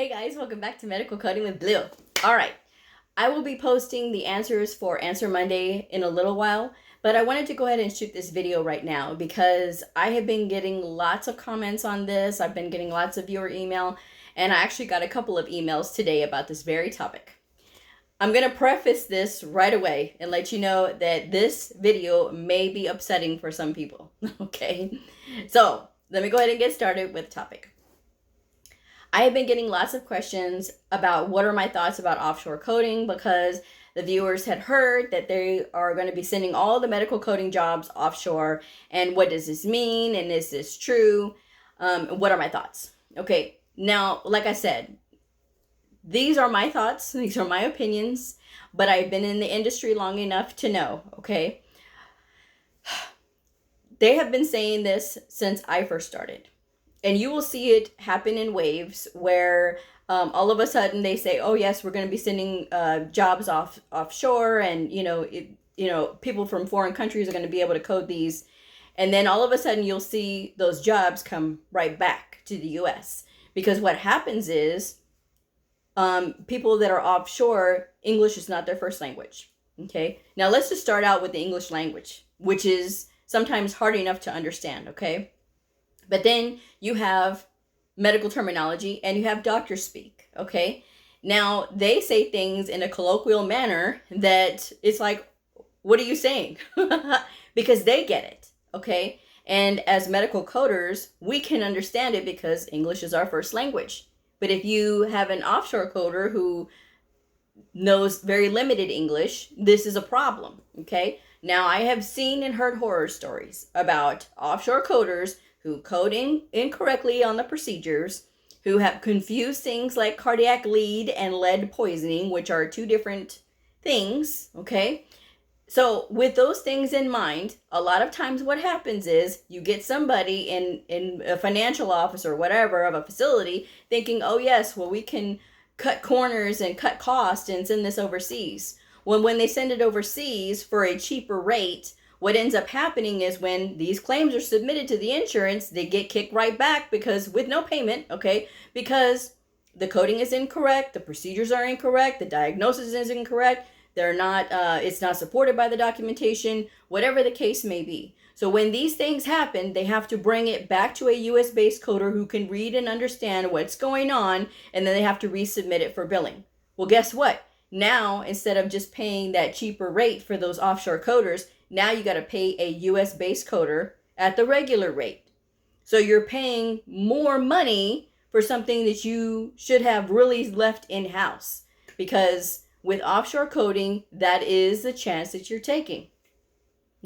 Hey guys, welcome back to Medical Coding with Bleu. All right, I will be posting the answers for Answer Monday in a little while, but I wanted to go ahead and shoot this video right now because I have been getting lots of comments on this. I've been getting lots of viewer email, and I actually got a couple of emails today about this very topic. I'm going to preface this right away and let you know that this video may be upsetting for some people, okay? So let me go ahead and get started with the topic. I have been getting lots of questions about what are my thoughts about offshore coding because the viewers had heard that they are going to be sending all the medical coding jobs offshore. And what does this mean? And is this true? What are my thoughts? Okay, now, like I said, these are my thoughts. These are my opinions, but I've been in the industry long enough to know, okay? They have been saying this since I first started. And you will see it happen in waves where all of a sudden they say, oh, yes, we're going to be sending jobs offshore. And, people from foreign countries are going to be able to code these. And then all of a sudden you'll see those jobs come right back to the U.S. Because what happens is people that are offshore, English is not their first language. Okay. Now let's just start out with the English language, which is sometimes hard enough to understand. Okay. But then you have medical terminology and you have doctor speak, okay? Now, they say things in a colloquial manner that it's like, what are you saying? Because they get it, okay? And as medical coders, we can understand it because English is our first language. But if you have an offshore coder who knows very limited English, this is a problem, okay? Now, I have seen and heard horror stories about offshore coders who coding incorrectly on the procedures, who have confused things like cardiac lead and lead poisoning, which are two different things, okay? So with those things in mind, a lot of times what happens is you get somebody in a financial office or whatever of a facility thinking, oh yes, well we can cut corners and cut costs and send this overseas. When they send it overseas for a cheaper rate, what ends up happening is when these claims are submitted to the insurance, they get kicked right back because with no payment, okay? Because the coding is incorrect, the procedures are incorrect, the diagnosis is incorrect, they're not, it's not supported by the documentation, whatever the case may be. So when these things happen, they have to bring it back to a US-based coder who can read and understand what's going on, and then they have to resubmit it for billing. Well, guess what? Now, instead of just paying that cheaper rate for those offshore coders, now you got to pay a US-based coder at the regular rate. So you're paying more money for something that you should have really left in-house. Because with offshore coding, that is the chance that you're taking.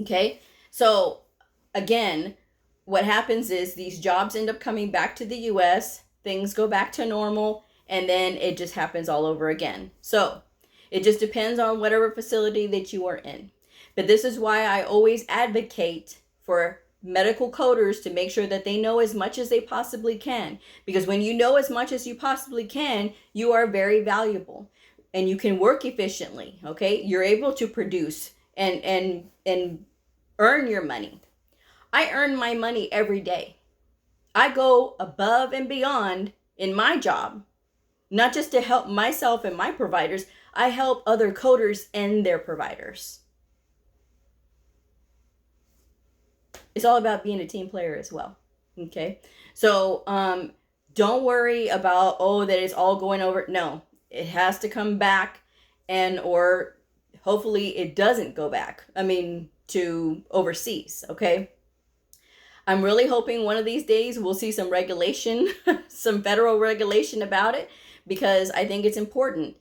Okay? So again, what happens is these jobs end up coming back to the US, things go back to normal, and then it just happens all over again. So it just depends on whatever facility that you are in. But this is why I always advocate for medical coders to make sure that they know as much as they possibly can. Because when you know as much as you possibly can, you are very valuable and you can work efficiently, okay? You're able to produce and earn your money. I earn my money every day. I go above and beyond in my job, not just to help myself and my providers, I help other coders and their providers. It's all about being a team player as well, okay? So don't worry about, that it's all going over. No, it has to come back or hopefully it doesn't go back, to overseas, okay? I'm really hoping one of these days we'll see some regulation, some federal regulation about it, because I think it's important.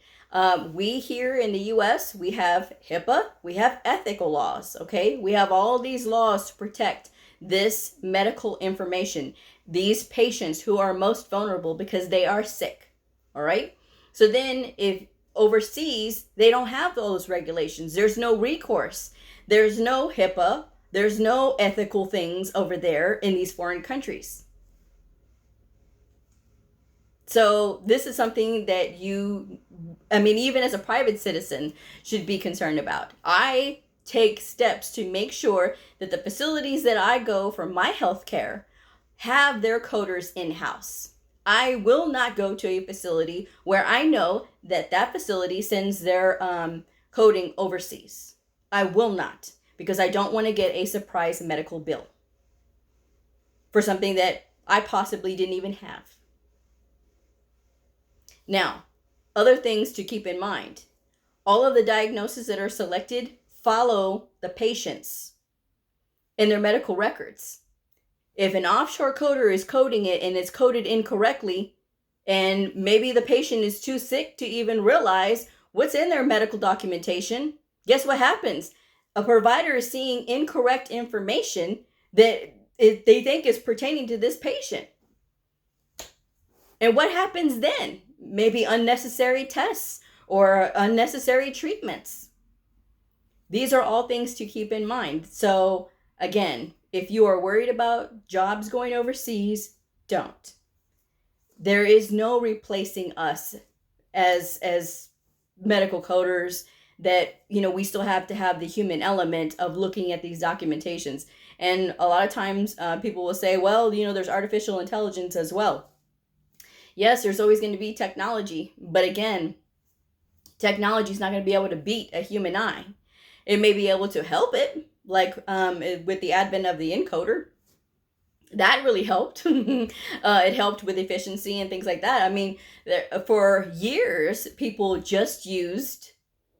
We here in the U.S., we have HIPAA, we have ethical laws, okay? We have all these laws to protect this medical information, these patients who are most vulnerable because they are sick, all right? So then if overseas, they don't have those regulations. There's no recourse. There's no HIPAA. There's no ethical things over there in these foreign countries. So this is something that even as a private citizen, should be concerned about. I take steps to make sure that the facilities that I go for my health care have their coders in-house. I will not go to a facility where I know that that facility sends their coding overseas. I will not, because I don't want to get a surprise medical bill for something that I possibly didn't even have. Now, other things to keep in mind. All of the diagnoses that are selected follow the patients in their medical records. If an offshore coder is coding it and it's coded incorrectly, and maybe the patient is too sick to even realize what's in their medical documentation, guess what happens? A provider is seeing incorrect information that they think is pertaining to this patient. And what happens then? Maybe unnecessary tests or unnecessary treatments. These are all things to keep in mind. So again, if you are worried about jobs going overseas, don't. There is no replacing us as medical coders. That, we still have to have the human element of looking at these documentations. And a lot of times people will say, well, there's artificial intelligence as well. Yes, there's always going to be technology. But again, technology is not going to be able to beat a human eye. It may be able to help it, like with the advent of the encoder. That really helped. It helped with efficiency and things like that. I mean, for years, people just used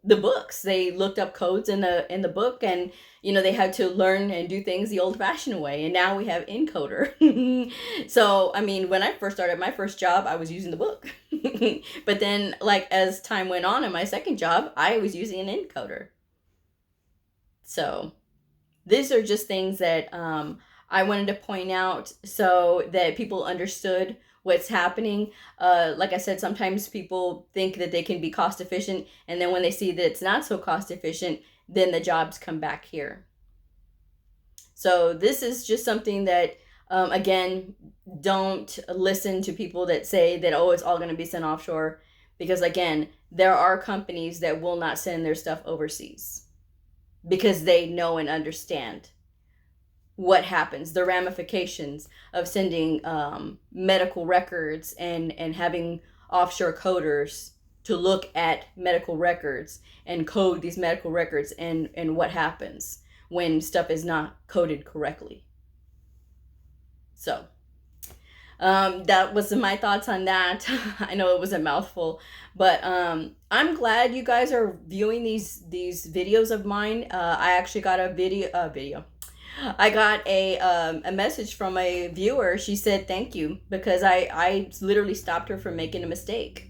the books. They looked up codes in the book, and they had to learn and do things the old-fashioned way. And now we have encoder. So I mean, when I first started my first job, I was using the book. But then, like, as time went on in my second job, I was using an encoder. So these are just things that I wanted to point out so that people understood what's happening. Like I said, sometimes people think that they can be cost efficient, and then when they see that it's not so cost efficient, then the jobs come back here. So this is just something that, again, don't listen to people that say that, oh, it's all going to be sent offshore, because again, there are companies that will not send their stuff overseas because they know and understand what happens, the ramifications of sending medical records and having offshore coders to look at medical records and code these medical records, and what happens when stuff is not coded correctly. So that was my thoughts on that. I know it was a mouthful, but I'm glad you guys are viewing these videos of mine. I actually got a video. I got a message from a viewer. She said thank you, because I literally stopped her from making a mistake,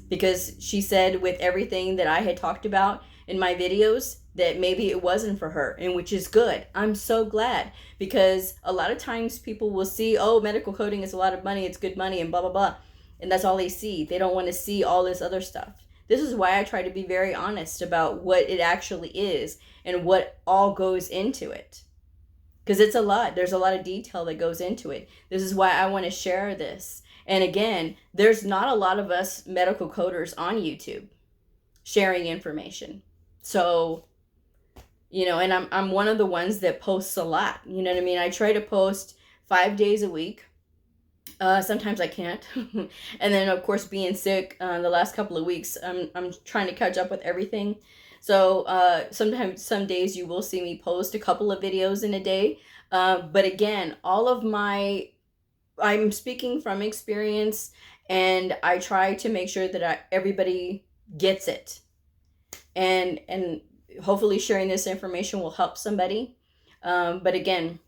because she said with everything that I had talked about in my videos that maybe it wasn't for her, and which is good. I'm so glad, because a lot of times people will see, oh, medical coding is a lot of money, it's good money, and blah blah blah, and that's all they see. They don't want to see all this other stuff. This is why I try to be very honest about what it actually is and what all goes into it. Because it's a lot. There's a lot of detail that goes into it. This is why I want to share this. And again, there's not a lot of us medical coders on YouTube sharing information. So, and I'm one of the ones that posts a lot. You know what I mean? I try to post 5 days a week. Sometimes I can't. And then, of course, being sick the last couple of weeks, I'm trying to catch up with everything. So sometimes, some days you will see me post a couple of videos in a day. But again, I'm speaking from experience, and I try to make sure that everybody gets it. And hopefully sharing this information will help somebody. But again,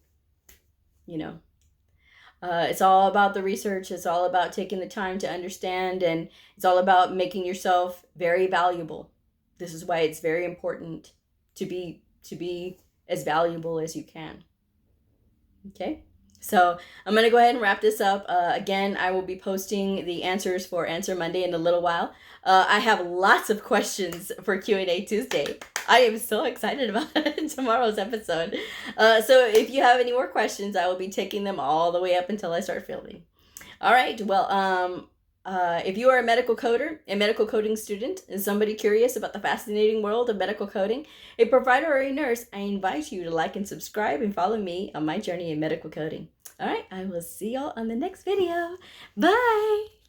it's all about the research. It's all about taking the time to understand, and it's all about making yourself very valuable. This is why it's very important to be as valuable as you can. Okay, so I'm going to go ahead and wrap this up. Again, I will be posting the answers for Answer Monday in a little while. I have lots of questions for Q&A Tuesday. I am so excited about tomorrow's episode. So if you have any more questions, I will be taking them all the way up until I start filming. All right, well, If you are a medical coder, a medical coding student, and somebody curious about the fascinating world of medical coding, a provider or a nurse, I invite you to like and subscribe and follow me on my journey in medical coding. All right, I will see y'all on the next video. Bye!